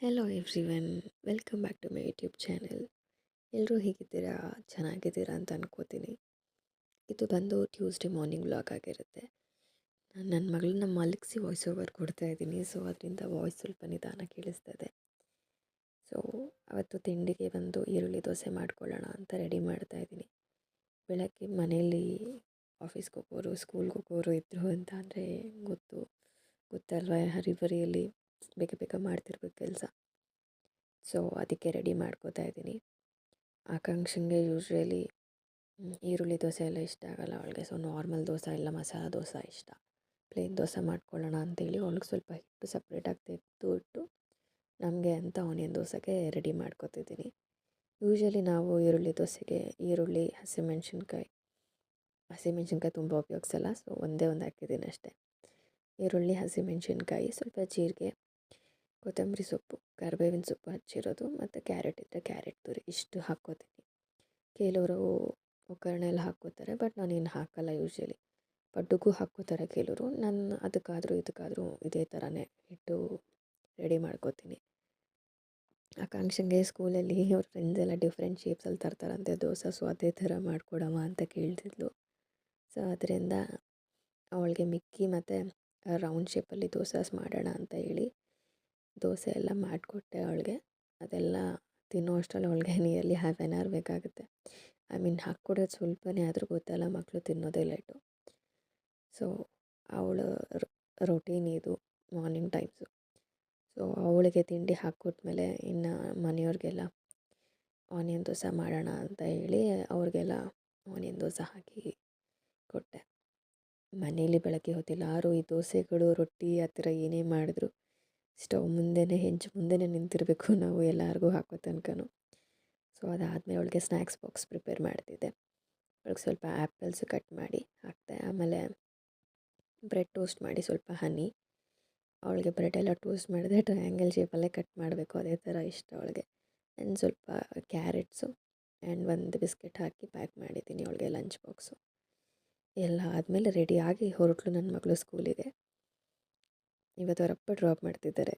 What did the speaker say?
Hello everyone, welcome back to my YouTube channel. ಎಲ್ಲರೂ ಹೇಗಿದ್ದೀರಾ? ಚೆನ್ನಾಗಿದ್ದೀರಾ ಅಂತ ಅನ್ಕೋತೀನಿ. ಇದು ಬಂದು ಟ್ಯೂಸ್ಡೇ ಮಾರ್ನಿಂಗ್ ವ್ಲಾಗ್ ಆಗಿರುತ್ತೆ. ನಾನು ನನ್ನ ಮಗಳನ್ನ ಮಲಗಿಸಿ ವಾಯ್ಸ್ ಓವರ್ ಕೊಡ್ತಾ ಇದ್ದೀನಿ. ಸೊ ಅದರಿಂದ ವಾಯ್ಸ್ ಸ್ವಲ್ಪ ನಿಧಾನ ಕೇಳಿಸ್ತಾ ಇದೆ. ಸೊ ಅವತ್ತು ತಿಂಡಿಗೆ ಬಂದು ಈರುಳ್ಳಿ ದೋಸೆ ಮಾಡ್ಕೊಳ್ಳೋಣ ಅಂತ ರೆಡಿ ಮಾಡ್ತಾ ಇದ್ದೀನಿ. ಬೆಳಗ್ಗೆ ಮನೆಯಲ್ಲಿ ಆಫೀಸ್ಗೆ ಹೋಗೋರು, ಸ್ಕೂಲ್ಗೆ ಹೋಗೋರು ಇದ್ದರು ಅಂತ ಅಂದರೆ ಗೊತ್ತಲ್ವ, ಹರಿಬರಿಯಲ್ಲಿ ಬೇಗ ಬೇಗ ಮಾಡ್ತಿರ್ಬೇಕು ಕೆಲಸ. ಸೊ ಅದಕ್ಕೆ ರೆಡಿ ಮಾಡ್ಕೋತಾ ಇದ್ದೀನಿ. ಆಕಾಂಕ್ಷಂಗೆ ಯೂಶ್ವಲಿ ಈರುಳ್ಳಿ ದೋಸೆ ಎಲ್ಲ ಇಷ್ಟ ಆಗೋಲ್ಲ ಅವಳಿಗೆ. ಸೊ ನಾರ್ಮಲ್ ದೋಸೆ ಇಲ್ಲ ಮಸಾಲ ದೋಸೆ ಇಷ್ಟ. ಪ್ಲೇನ್ ದೋಸೆ ಮಾಡ್ಕೊಳ್ಳೋಣ ಅಂತೇಳಿ ಅವಳಿಗೆ ಸ್ವಲ್ಪ ಹಿಟ್ಟು ಸಪ್ರೇಟಾಗಿ ತೆಗೆದು ಇಟ್ಟು ನಮಗೆ ಅಂತ ಆನಿಯನ್ ದೋಸೆಗೆ ರೆಡಿ ಮಾಡ್ಕೊತಿದ್ದೀನಿ. ಯೂಶ್ವಲಿ ನಾವು ಈರುಳ್ಳಿ ದೋಸೆಗೆ ಈರುಳ್ಳಿ, ಹಸಿಮೆಣ್ಸಿನ್ಕಾಯಿ ತುಂಬ ಉಪಯೋಗಿಸಲ್ಲ. ಸೊ ಒಂದೇ ಒಂದು ಹಾಕಿದ್ದೀನಿ ಅಷ್ಟೇ. ಈರುಳ್ಳಿ, ಹಸಿಮೆಣ್ಸಿನ್ಕಾಯಿ, ಸ್ವಲ್ಪ ಜೀರಿಗೆ, ಕೊತ್ತಂಬರಿ ಸೊಪ್ಪು, ಕರಿಬೇವಿನ ಸೊಪ್ಪು ಹಚ್ಚಿರೋದು, ಮತ್ತು ಕ್ಯಾರೆಟ್ ಇದ್ದರೆ ಕ್ಯಾರೆಟ್ ತುರಿ ಇಷ್ಟು ಹಾಕ್ಕೋತೀನಿ. ಕೆಲವರು ಒಗ್ಗರಣೆ ಎಲ್ಲ ಹಾಕ್ಕೋತಾರೆ, ಬಟ್ ನಾನೇನು ಹಾಕಲ್ಲ ಯೂಶ್ವಲಿ. ಪಡ್ಡುಗೂ ಹಾಕ್ಕೋತಾರೆ ಕೆಲವರು. ನಾನು ಇದಕ್ಕಾದರೂ ಇದೇ ಥರನೇ ಹಿಟ್ಟು ರೆಡಿ ಮಾಡ್ಕೋತೀನಿ. ಆಕಾಂಕ್ಷೆಗೆ ಸ್ಕೂಲಲ್ಲಿ ಅವ್ರ ಫ್ರೆಂಡ್ಸ್ ಎಲ್ಲ ಡಿಫ್ರೆಂಟ್ ಶೇಪ್ಸಲ್ಲಿ ತರ್ತಾರಂತೆ ದೋಸೆ. ಸೊ ಅದೇ ಥರ ಮಾಡಿಕೊಡಮ್ಮ ಅಂತ ಕೇಳ್ತಿದ್ಲು. ಸೊ ಅದರಿಂದ ಅವಳಿಗೆ ಮಿಕ್ಕಿ ಮತ್ತು ರೌಂಡ್ ಶೇಪಲ್ಲಿ ದೋಸೆ ಮಾಡೋಣ ಅಂತ ಹೇಳಿ ದೋಸೆ ಎಲ್ಲ ಮಾಡಿಕೊಟ್ಟೆ ಅವಳಿಗೆ. ಅದೆಲ್ಲ ತಿನ್ನೋ ಅಷ್ಟರಲ್ಲಿ ಅವಳಿಗೆ ನಿಯರ್ಲಿ ಹಾಫ್ ಆನ್ ಅವರ್ ಬೇಕಾಗುತ್ತೆ. ಹಾಕ್ಕೊಡೋದು ಸ್ವಲ್ಪನೇ ಆದರೂ ಗೊತ್ತಲ್ಲ, ಮಕ್ಕಳು ತಿನ್ನೋದೇ ಲೇಟು. ಸೊ ಅವಳು ರೊಟೀನ್ ಇದು ಮಾರ್ನಿಂಗ್ ಟೈಮ್ಸು. ಸೊ ಅವಳಿಗೆ ತಿಂಡಿ ಹಾಕ್ಕೊಟ್ಮೇಲೆ ಇನ್ನು ಮನೆಯವ್ರಿಗೆಲ್ಲ ಆನಿಯನ್ ದೋಸೆ ಮಾಡೋಣ ಅಂತ ಹೇಳಿ ಅವ್ರಿಗೆಲ್ಲ ಆನಿಯನ್ ದೋಸೆ ಹಾಕಿ ಕೊಟ್ಟೆ. ಮನೇಲಿ ಬೆಳಗ್ಗೆ ಹೊತ್ತಿಲ್ಲ ಯಾರು ಈ ದೋಸೆಗಳು, ರೊಟ್ಟಿ ಆ ಥರ ಏನೇ ಮಾಡಿದ್ರು ಸ್ಟವ್ ಮುಂದೆನೇ, ಹೆಂಚು ಮುಂದೆನೇ ನಿಂತಿರಬೇಕು ನಾವು ಎಲ್ಲರಿಗೂ ಹಾಕೋ ತನಕನೂ. ಸೊ ಅದಾದಮೇಲೆ ಅವಳಿಗೆ ಸ್ನ್ಯಾಕ್ಸ್ ಬಾಕ್ಸ್ ಪ್ರಿಪೇರ್ ಮಾಡ್ತಿದ್ದೆ. ಅವಳಿಗೆ ಸ್ವಲ್ಪ ಆ್ಯಪಲ್ಸು ಕಟ್ ಮಾಡಿ ಹಾಕ್ತೆ. ಆಮೇಲೆ ಬ್ರೆಡ್ ಟೋಸ್ಟ್ ಮಾಡಿ ಸ್ವಲ್ಪ ಹನಿ. ಅವಳಿಗೆ ಬ್ರೆಡ್ಡೆಲ್ಲ ಟೋಸ್ಟ್ ಮಾಡಿದ್ರೆ ಟ್ರಯಾಂಗಲ್ ಶೇಪಲ್ಲೇ ಕಟ್ ಮಾಡಬೇಕು, ಅದೇ ಥರ ಇಷ್ಟ ಅವಳಿಗೆ. ಆ್ಯಂಡ್ ಸ್ವಲ್ಪ ಕ್ಯಾರೆಟ್ಸು ಆ್ಯಂಡ್ ಒಂದು ಬಿಸ್ಕೆಟ್ ಹಾಕಿ ಪ್ಯಾಕ್ ಮಾಡಿದ್ದೀನಿ ಅವಳಿಗೆ ಲಂಚ್ ಬಾಕ್ಸು. ಎಲ್ಲ ಆದಮೇಲೆ ರೆಡಿಯಾಗಿ ಹೊರಟಳು ನನ್ನ ಮಗಳು ಸ್ಕೂಲಿಗೆ. ಇವತ್ತು ಅವರಪ್ಪ ಡ್ರಾಪ್ ಮಾಡ್ತಿದ್ದಾರೆ.